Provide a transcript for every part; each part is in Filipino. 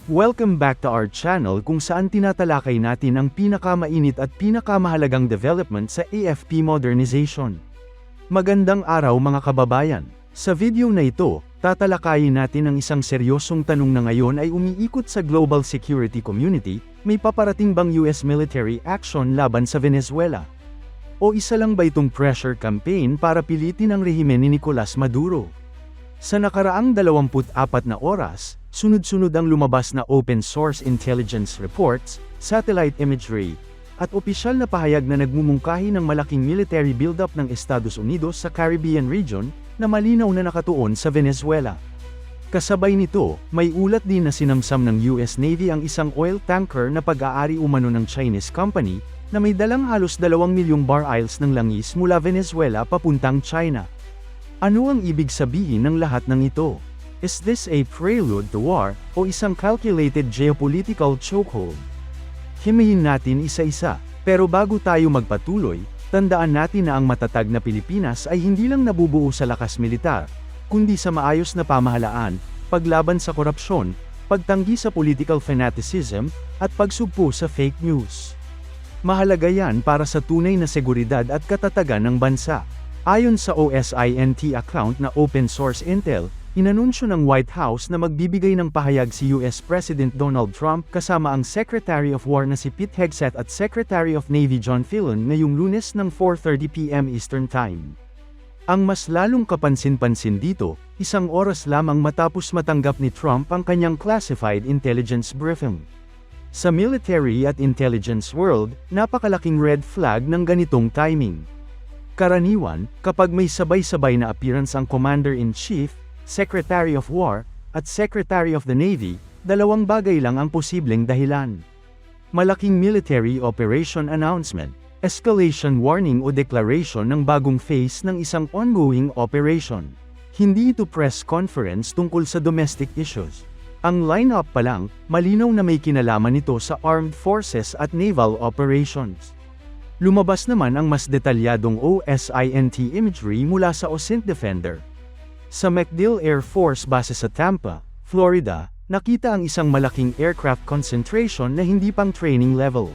Welcome back to our channel kung saan tinatalakay natin ang pinakamainit at pinakamahalagang development sa AFP modernization. Magandang araw mga kababayan. Sa video na ito, tatalakayin natin ang isang seryosong tanong na ngayon ay umiikot sa global security community, may paparating bang US military action laban sa Venezuela? O isa lang ba itong pressure campaign para pilitin ang rehimen ni Nicolas Maduro? Sa nakaraang 24 na oras, sunod-sunod ang lumabas na open-source intelligence reports, satellite imagery, at opisyal na pahayag na nagmumungkahi ng malaking military buildup ng Estados Unidos sa Caribbean region na malinaw na nakatuon sa Venezuela. Kasabay nito, may ulat din na sinamsam ng US Navy ang isang oil tanker na pag-aari umano ng Chinese company, na may dalang halos 2 milyong barrels ng langis mula Venezuela papuntang China. Ano ang ibig sabihin ng lahat ng ito? Is this a prelude to war, o isang calculated geopolitical chokehold? Himayin natin isa-isa, pero bago tayo magpatuloy, tandaan natin na ang matatag na Pilipinas ay hindi lang nabubuo sa lakas militar, kundi sa maayos na pamahalaan, paglaban sa korupsyon, pagtanggi sa political fanaticism, at pagsugpo sa fake news. Mahalaga yan para sa tunay na seguridad at katatagan ng bansa. Ayon sa OSINT account na open source intel, inanunsyo ng White House na magbibigay ng pahayag si US President Donald Trump kasama ang Secretary of War na si Pete Hegseth at Secretary of Navy John Fillon ngayong Lunes ng 4:30 PM Eastern Time. Ang mas lalong kapansin-pansin dito, isang oras lamang matapos matanggap ni Trump ang kanyang classified intelligence briefing. Sa military at intelligence world, napakalaking red flag ng ganitong timing. Karaniwan, kapag may sabay-sabay na appearance ang Commander-in-Chief, Secretary of War, at Secretary of the Navy, dalawang bagay lang ang posibleng dahilan. Malaking military operation announcement, escalation warning o declaration ng bagong phase ng isang ongoing operation. Hindi ito press conference tungkol sa domestic issues. Ang line-up pa lang, malinaw na may kinalaman nito sa armed forces at naval operations. Lumabas naman ang mas detalyadong OSINT imagery mula sa OSINT Defender. Sa MacDill Air Force Base sa Tampa, Florida, nakita ang isang malaking aircraft concentration na hindi pang training level.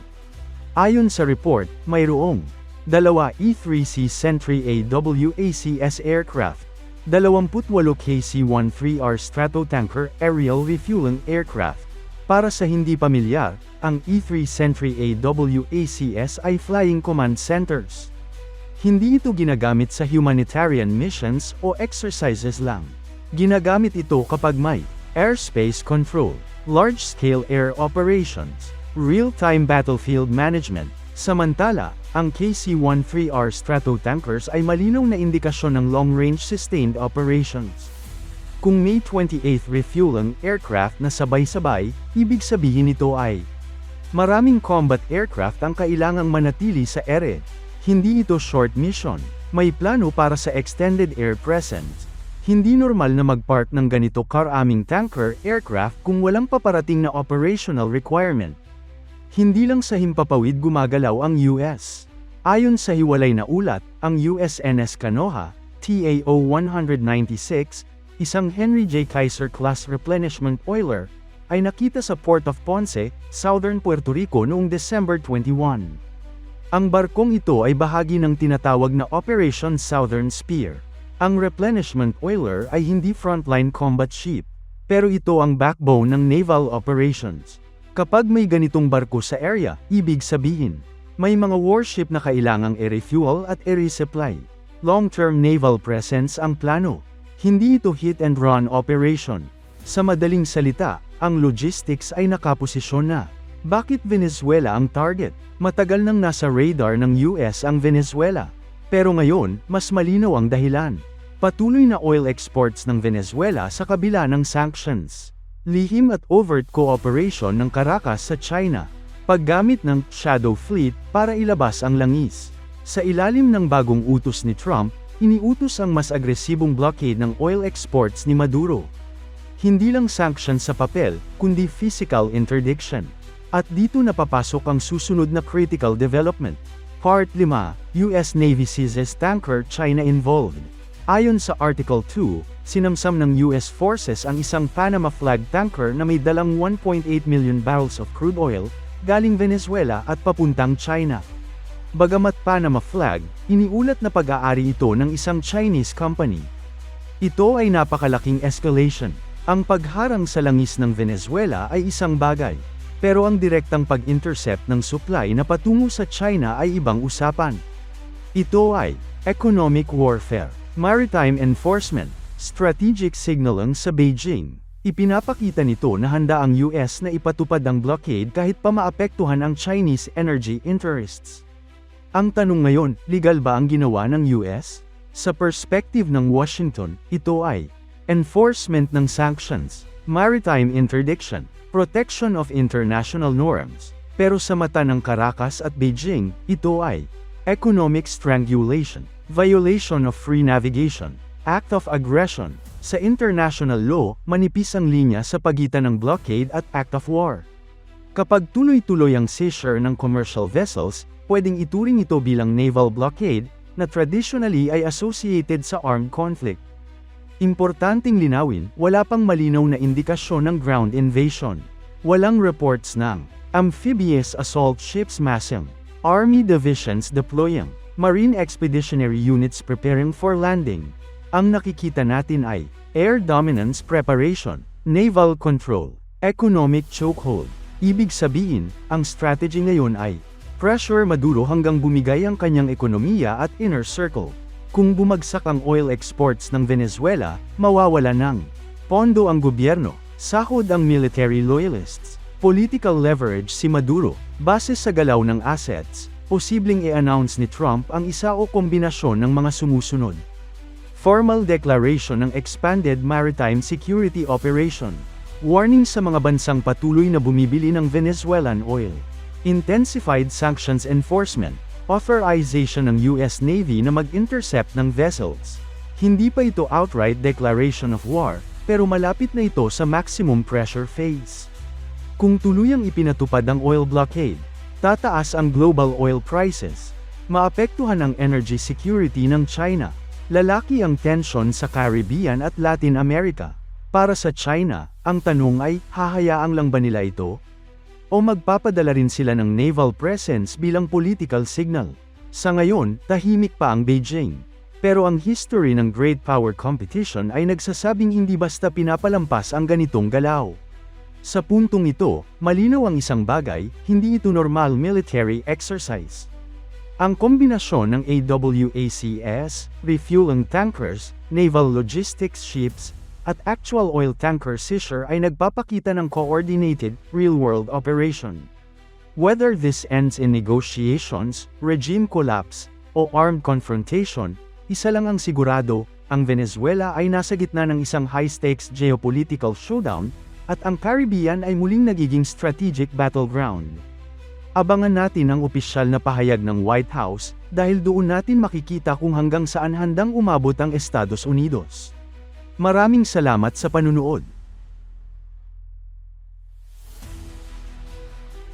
Ayon sa report, mayroong 2 E-3C Sentry AWACS aircraft, 28 KC-13R Stratotanker aerial refueling aircraft. Para sa hindi pamilyar, ang E-3 Sentry AWACS ay flying command centers. Hindi ito ginagamit sa humanitarian missions o exercises lang. Ginagamit ito kapag may airspace control, large-scale air operations, real-time battlefield management. Samantala, ang KC-13R Stratotankers ay malinaw na indikasyon ng long-range sustained operations. Kung may 28 refueling aircraft na sabay-sabay, ibig sabihin nito ay maraming combat aircraft ang kailangang manatili sa ere. Hindi ito short mission, may plano para sa extended air presence. Hindi normal na mag-park ng ganito karaming tanker aircraft kung walang paparating na operational requirement. Hindi lang sa himpapawid gumagalaw ang US. Ayon sa hiwalay na ulat, ang USNS Canoha, TAO 196, isang Henry J. Kaiser-class replenishment oiler, ay nakita sa Port of Ponce, Southern Puerto Rico noong December 21. Ang barkong ito ay bahagi ng tinatawag na Operation Southern Spear. Ang replenishment oiler ay hindi frontline combat ship, pero ito ang backbone ng naval operations. Kapag may ganitong barko sa area, ibig sabihin, may mga warship na kailangang i-refuel at i-resupply. Long-term naval presence ang plano. Hindi ito hit-and-run operation. Sa madaling salita, ang logistics ay nakaposisyon na. Bakit Venezuela ang target? Matagal nang nasa radar ng US ang Venezuela. Pero ngayon, mas malinaw ang dahilan. Patuloy na oil exports ng Venezuela sa kabila ng sanctions. Lihim at overt cooperation ng Caracas sa China. Paggamit ng shadow fleet para ilabas ang langis. Sa ilalim ng bagong utos ni Trump, iniutos ang mas agresibong blockade ng oil exports ni Maduro. Hindi lang sanctions sa papel, kundi physical interdiction. At dito napapasok ang susunod na critical development. Part 5, US Navy seizes tanker China involved. Ayon sa Article 2, sinamsam ng US forces ang isang Panama flag tanker na may dalang 1.8 million barrels of crude oil, galing Venezuela at papuntang China. Bagamat Panama flag, iniulat na pag-aari ito ng isang Chinese company. Ito ay napakalaking escalation. Ang pagharang sa langis ng Venezuela ay isang bagay, pero ang direktang pag-intercept ng supply na patungo sa China ay ibang usapan. Ito ay economic warfare, maritime enforcement, strategic signaling sa Beijing. Ipinapakita nito na handa ang US na ipatupad ang blockade kahit pa maapektuhan ang Chinese energy interests. Ang tanong ngayon, legal ba ang ginawa ng US? Sa perspective ng Washington, ito ay enforcement ng sanctions, maritime interdiction, protection of international norms. Pero sa mata ng Caracas at Beijing, ito ay economic strangulation, violation of free navigation, act of aggression. Sa international law, manipis ang linya sa pagitan ng blockade at act of war. Kapag tuloy-tuloy ang seizure ng commercial vessels, pwedeng ituring ito bilang naval blockade, na traditionally ay associated sa armed conflict. Importanteng linawin, wala pang malinaw na indikasyon ng ground invasion. Walang reports ng amphibious assault ships massing, army divisions deploying, marine expeditionary units preparing for landing. Ang nakikita natin ay air dominance preparation, naval control, economic chokehold. Ibig sabihin, ang strategy ngayon ay pressure Maduro hanggang bumigay ang kanyang ekonomiya at inner circle. Kung bumagsak ang oil exports ng Venezuela, mawawala ng pondo ang gobyerno, sahod ang military loyalists, political leverage si Maduro, base sa galaw ng assets, posibleng i-announce ni Trump ang isa o kombinasyon ng mga sumusunod. Formal declaration ng expanded maritime security operation. Warning sa mga bansang patuloy na bumibili ng Venezuelan oil. Intensified sanctions enforcement, authorization ng US Navy na mag-intercept ng vessels. Hindi pa ito outright declaration of war, pero malapit na ito sa maximum pressure phase. Kung tuluyang ipinatupad ang oil blockade, tataas ang global oil prices, maapektuhan ang energy security ng China, lalaki ang tension sa Caribbean at Latin America. Para sa China, ang tanong ay, hahayaang lang ba nila ito? O magpapadala rin sila ng naval presence bilang political signal? Sa ngayon, tahimik pa ang Beijing. Pero ang history ng great power competition ay nagsasabing hindi basta pinapalampas ang ganitong galaw. Sa puntong ito, malinaw ang isang bagay, hindi ito normal military exercise. Ang kombinasyon ng AWACS, refueling tankers, naval logistics ships, at actual oil tanker seizure ay nagpapakita ng coordinated, real-world operation. Whether this ends in negotiations, regime collapse, o armed confrontation, isa lang ang sigurado, ang Venezuela ay nasa gitna ng isang high-stakes geopolitical showdown, at ang Caribbean ay muling nagiging strategic battleground. Abangan natin ang opisyal na pahayag ng White House, dahil doon natin makikita kung hanggang saan handang umabot ang Estados Unidos. Maraming salamat sa panunood.